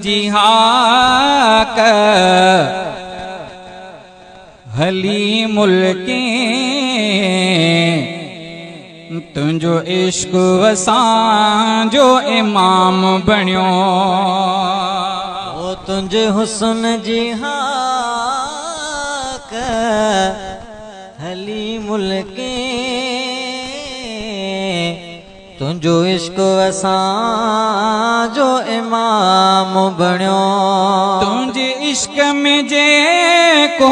जिहाक हली मुल्के तुंजो इश्क वसां जो इमाम बणियो ओ तुंजे हुस्न जिहाक हली मुल्के तुंजो इश्क वसां जो इमाम बणियो तुंजे इश्क में जे को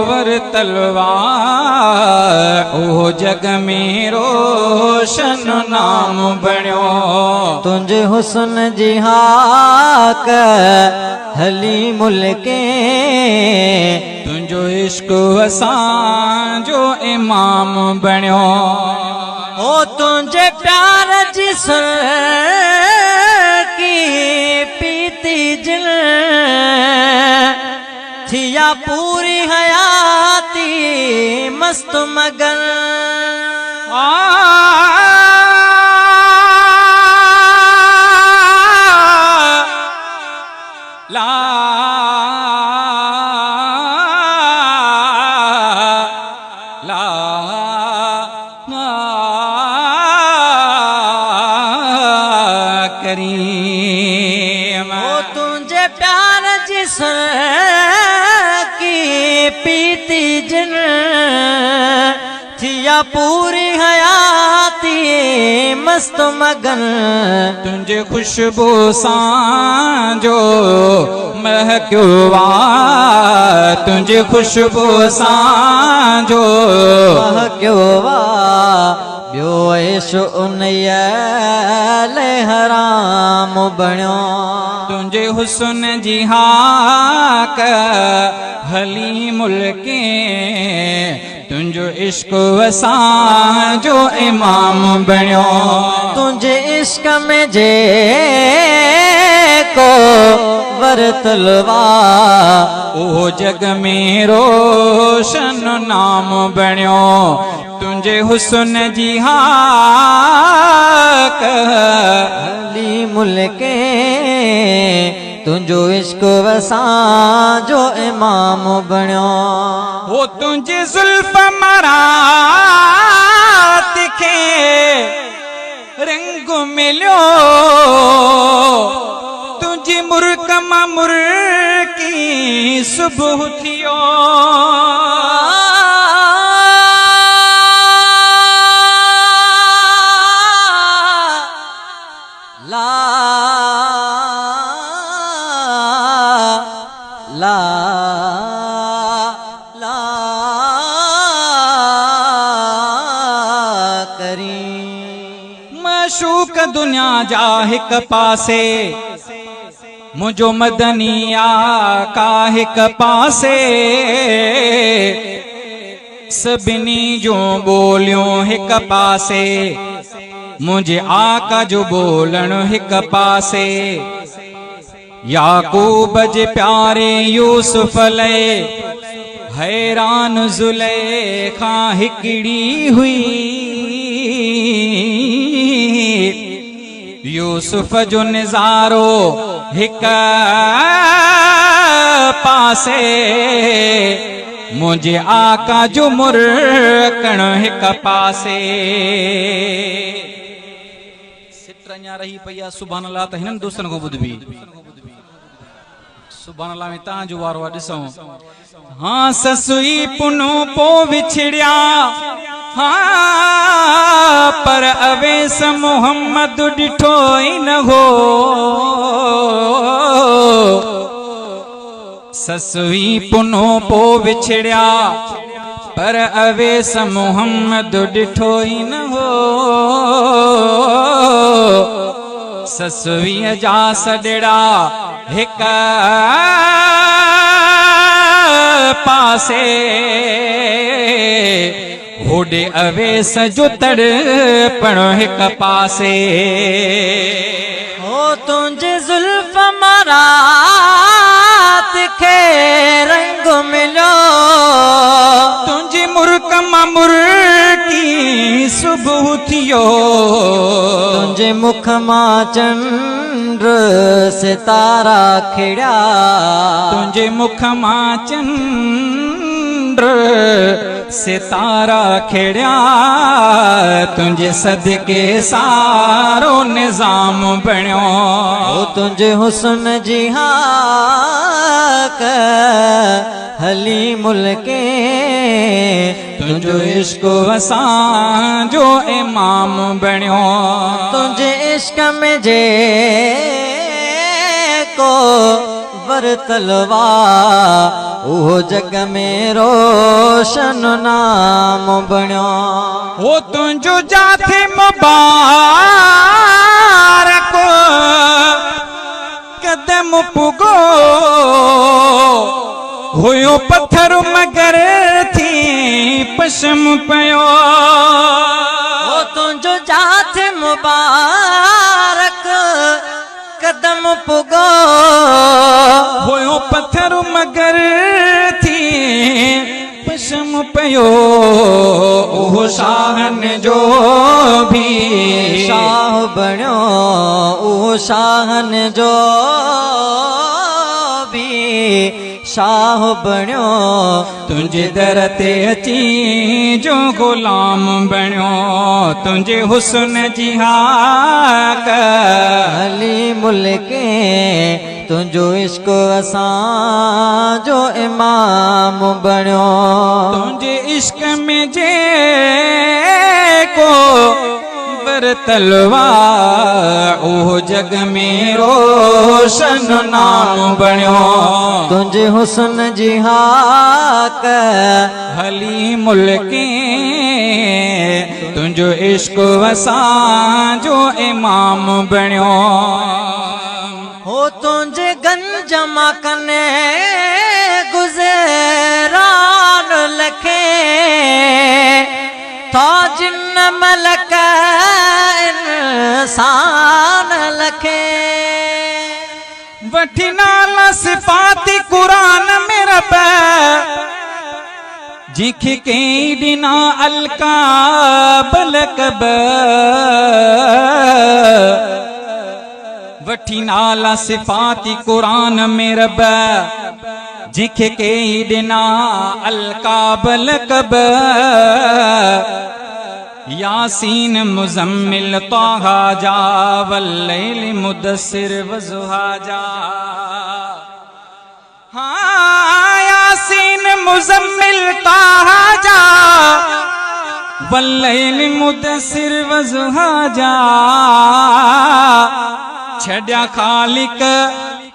वर तलवार ओ जग में रोशन नाम बणियो तुंजे हुस्न जिहाक हली मुल्के तुंजो इश्क वसां जो इमाम बणियो ओ तुंजे प्यार जिस्म की पीती जिल थिया पूरी हयाती मस्त मगन ला ला करीम ओ तुझे प्यार जिस्म की पीती जिन थिया पूरी हयाती मस्त मगन तुझे खुशबू सां जो महक्यो वा तुझे खुशबू सां जो महक्यो वा ब्यो ऐश उनयले हराम बणियो तुझे हुस्न जिहाक हली मुल्के तुंजो इश्क वसां जो इमाम बणियो तुझे इश्क में जे को वर तलवा ओ जग में रोशन नाम बणियो तुंजे हुस्न जिहाक हली मुल्के तुंजो इश्क वसां जो इमाम बणियो वो तुंजे जुल्फ मरा तिखे रंग मिलियो तुंजी मुर्क मां मुर्की सुबह थियो ला ला ला करी मशूक दुनिया जा हिक पासे मुझो मदनिया का हिक पासे सभिनी जो बोलियों हिक पासे मुझे आका जो बोलन हिक पासे याकूब जे प्यारे यूसुफ ले हैरान जुलेखा हिकड़ी हुई यूसुफ जो नजारो हिक पासे मुझे आका जो मुर्कण हिक पासे सित्रन्या रही पया सुभान अल्लाह त हिनन दोस्तन को बुध भी सुभान अल्लाह में ता जो वारो ॾिसो हाँ ससुई पुनो पो विछड़िया हाँ पर अवेस मोहम्मद डिठो ही न हो ससुई पुनो पो विछड़िया पर अवेस मोहम्मद डिठो ही न हो ससुई जा सॾड़ा हिक पासे होॾे अवेस जो तड़पण हिक पासे हो तुंहिंजे जुल्फ मारा तिखे रंग मिलियो तुंहिंजी मुर्क मां मुर्की सुबह थियो तुंहिंजे मुख मां चंड सितारा खिड़िया तुंहिंजे मुख मां चंड सितारा खिड़िया तुंहिंजे सदके सारो निज़ाम बणियो ओ तुंहिंजे हुस्न जी हाक हली मुल्के तुंहिंजो इश्क असांजो इमाम बणियो तुंहिंजे इश्क में जे को वरतलवा उहो जग में रोशन नाम बणियो हो तुंहिंजो जाथे मुबारक कदम पुगो हुयो पत्थर मगर थी पशम पयो ओ तुंहिंजो जाथे मुबारक कदम पुगो हुयो पत्थर मगर थी पशम पयो ओहो शाहन जो भी शाह बणियो उहो शाहन जो भी शाह बणियो तुंहिंजे दर ते अची जो गुलाम बणियो तुंहिंजे हुस्न जी हाक हली मुल्के तुंहिंजो इश्क असांजो इमाम बणियो तुंहिंजे इश्क में जे को वरतलवा ओहो जग में रोशन नाम बणियो तुंहिंजे हुस्न जी हाक हली मुल्के तुंहिंजो इश्क असांजो इमाम बणियो हो तुंहिंजे गंज मां कने गुज़रान लखे तो जिन मलक इंसान लखे वठी नाला सिफ़ाती क़ुरान में रब जिखे कई ॾिना अलकाब लक़ब वठी नाला सिफ़ाती क़ुरान में रब जिखे कई ॾिना अलकाब लक़ब यासीन मुज़म्मिल ताहा जा वल्लैल मुदस्सिर वज़ुहा जा हाँ यासीन मुज़म्मिल ताहा जा वल्लैल मुदस्सिर वज़ुहा जा छड्या खालिक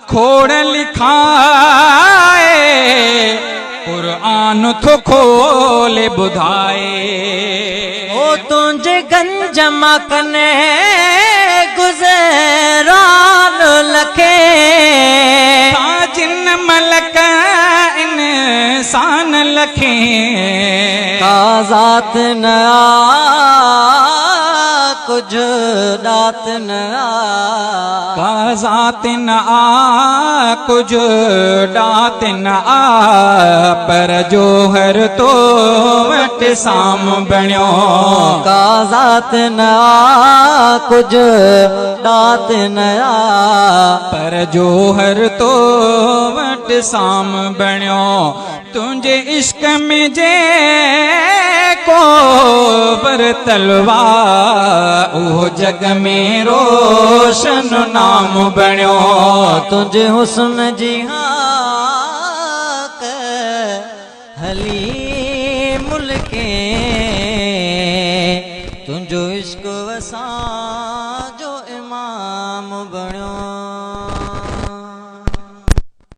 खोड़ लिखाए कुरान थो खोले ॿुधाए ओ तुंहिंजे गंज मां कने गुज़रान लखे जिन मलक इंसान लखे काज़ात न आ कुछ दात न आ काज़ात न आ कुछ डात न आ पर जोहर तो वट साम बणियो काज़ात न आ कुछ दात न आ पर जोहर तो वट साम बणियो तुंहिंजे इश्क में जे को वरतलवा उहो जग में रोशन नाम बणियो तुंहिंजे हुस्न जी हाक हली मुल्के तुंहिंजो इश्क असांजो इमाम बणियो